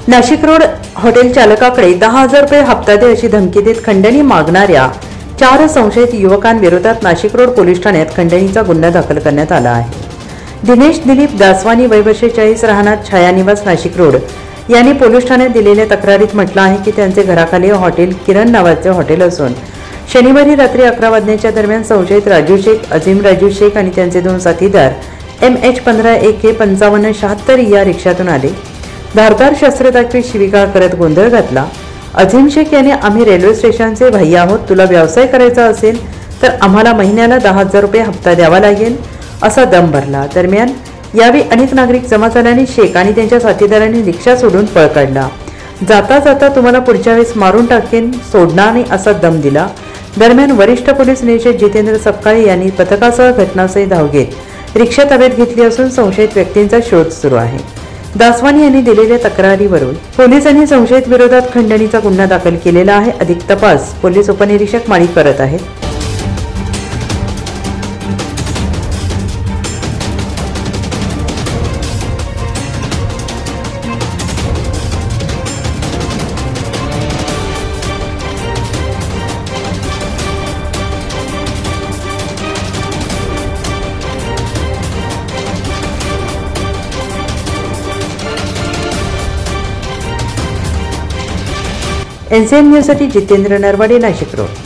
Nashik road hotel चालकाकडे 10,000 रुपये हप्ता दे अशी धमकी देत खंडणी मागणाऱ्या 4 संशयित युवकांविरोधात नाशिक रोड पोलीस ठाण्यात खंडणीचा गुन्हा दाखल करण्यात आला आहे। दिनेश दिलीप दासवानी वय 42 राहणार छायानिवास नाशिक रोड यांनी पोलीस ठाण्यात दिलेल्या तक्रारीत म्हटलं आहे की त्यांचे घराखाली हॉटेल किरण नावाचे हॉटेल असून शनिवारी रात्री 11 वाजण्याच्या दरम्यान संशयित राजू शेख, अजीम राजू शेख आणि त्यांचे 2 साथीदार MH15 AK 5576 या रिक्षातून आले। धारदार शस्त्र दाखवी शिवीगाळ करत गोंधळ घातला। अजीम शेख याने आम्ही रेल्वे स्टेशनचे भाई आहोत, तुला व्यवसाय करायचा असेल तर आम्हाला महिन्याला 10,000 रुपये हप्ता द्यावा लागेल असा दम भरला। दरम्यान यावेळी अनेक नागरिक जमा झाल्याने शेख आणि त्यांच्या साथीदारांनी रिक्षा सोडून पळ काढला। जाता जाता तुम्हाला पुढच्या वेळेस मारून टाकेन, सोडणार नाही असा दम दिला। दरम्यान वरिष्ठ पोलीस निरीक्षक जितेंद्र सपकाळे यांनी पथकासह घटनास्थळी धाव घेत रिक्षा ताब्यात घेतली असून संशयित व्यक्तींचा शोध सुरू आहे। दासवानी यांनी दिलेल्या तक्रारीवरून पोलिसांनी संशयित विरोधात खंडणीचा गुन्हा दाखल केलेला आहे। अधिक तपास पोलीस उपनिरीक्षक माळी करत आहेत। NCN न्यूजसाठी जितेंद्र नरवाडे, नाशिक रोड।